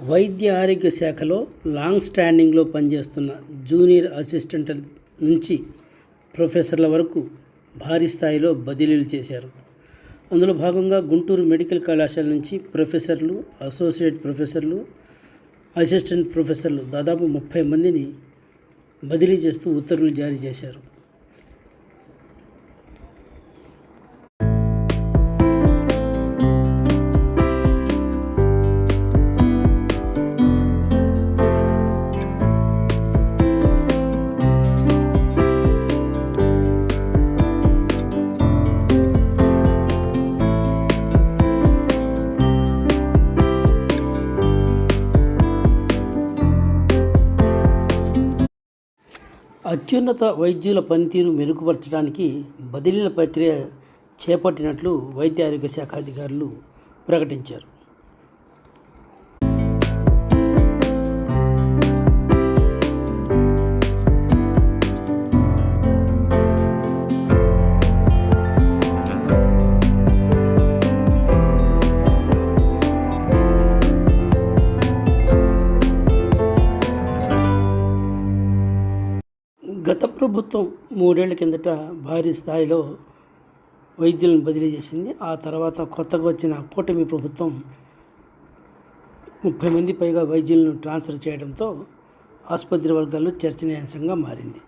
వైద్య ఆరోగ్య శాఖలో లాంగ్ స్టాండింగ్లో పనిచేస్తున్న జూనియర్ అసిస్టెంట్ నుంచి ప్రొఫెసర్ల వరకు భారీ స్థాయిలో బదిలీలు చేశారు. అందులో భాగంగా గుంటూరు మెడికల్ కళాశాల నుంచి ప్రొఫెసర్లు, అసోసియేట్ ప్రొఫెసర్లు, అసిస్టెంట్ ప్రొఫెసర్లు దాదాపు 30 మందిని బదిలీ చేస్తూ ఉత్తర్వులు జారీ చేశారు. అత్యున్నత వైద్యుల పనితీరు మెరుగుపరచడానికి బదిలీల ప్రక్రియ చేపట్టినట్లు వైద్య ఆరోగ్య శాఖ అధికారులు ప్రకటించారు. గత ప్రభుత్వం 3 ఏళ్ల కిందట భారీ స్థాయిలో వైద్యులను బదిలీ చేసింది. ఆ తర్వాత కొత్తగా వచ్చిన కూటమి ప్రభుత్వం 30 మంది పైగా వైద్యులను ట్రాన్స్ఫర్ చేయడంతో ఆసుపత్రి వర్గాల్లో చర్చనీయాంశంగా మారింది.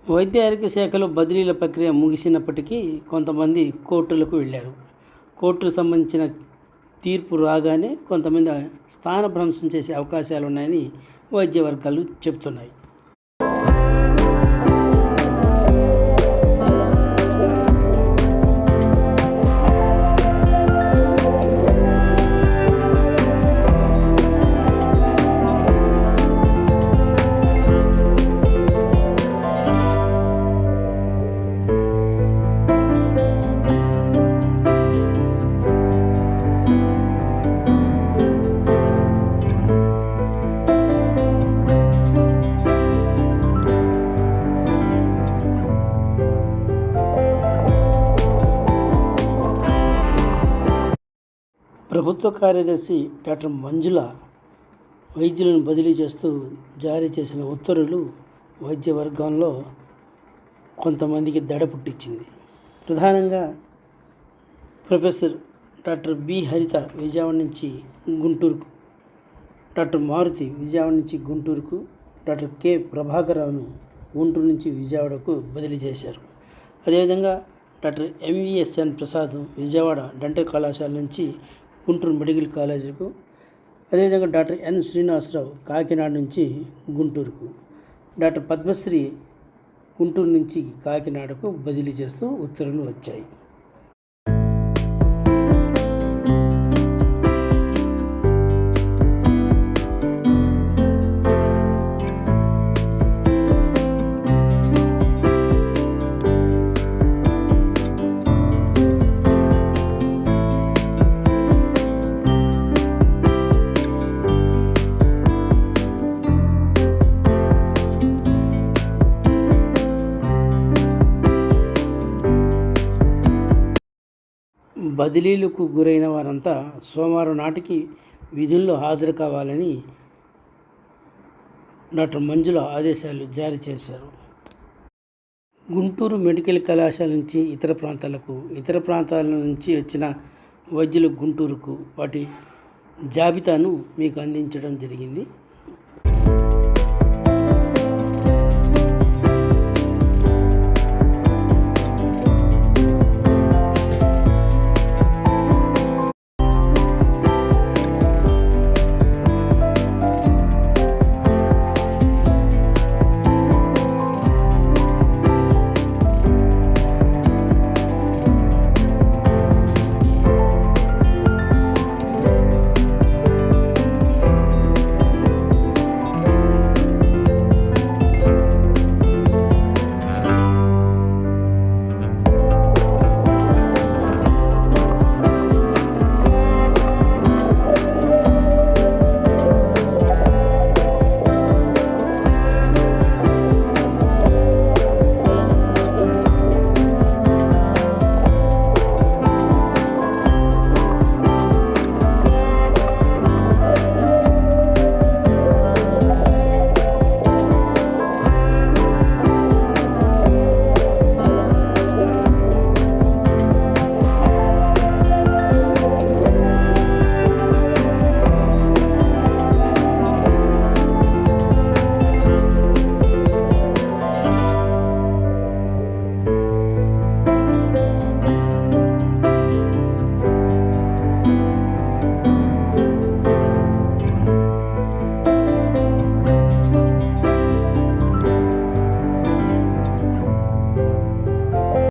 వైద్య ఆరోగ్య శాఖలో బదిలీల ప్రక్రియ ముగిసినప్పటికీ కొంతమంది కోర్టులకు వెళ్ళారు. కోర్టుకు సంబంధించిన తీర్పు రాగానే కొంతమంది స్థానభ్రంశం చేసే అవకాశాలు ఉన్నాయని వైద్య వర్గాలు చెబుతున్నాయి. ప్రభుత్వ కార్యదర్శి డాక్టర్ మంజుల వైద్యులను బదిలీ చేస్తూ జారీ చేసిన ఉత్తర్వులు వైద్య వర్గంలో కొంతమందికి దడ పుట్టించింది. ప్రధానంగా ప్రొఫెసర్ డాక్టర్ బి హరిత విజయవాడ నుంచి గుంటూరుకు, డాక్టర్ మారుతి విజయవాడ నుంచి గుంటూరుకు, డాక్టర్ కె ప్రభాకరరావును గుంటూరు నుంచి విజయవాడకు బదిలీ చేశారు. అదేవిధంగా డాక్టర్ ఎంవిఎస్ఎన్ ప్రసాద్ విజయవాడ డెంటల్ కళాశాల నుంచి గుంటూరు మెడికల్ కాలేజీకు, అదేవిధంగా డాక్టర్ ఎన్ శ్రీనివాసరావు కాకినాడ నుంచి గుంటూరుకు, డాక్టర్ పద్మశ్రీ గుంటూరు నుంచి కాకినాడకు బదిలీ చేస్తూ ఉత్తర్వులు వచ్చాయి. బదిలీలకు గురైన వారంతా సోమవారం నాటికి విధుల్లో హాజరు కావాలని డాక్టర్ మంజుల ఆదేశాలు జారీ చేశారు. గుంటూరు మెడికల్ కళాశాల నుంచి ఇతర ప్రాంతాలకు, ఇతర ప్రాంతాల నుంచి వచ్చిన వైద్యులు గుంటూరుకు వాటి జాబితాను మీకు అందించడం జరిగింది.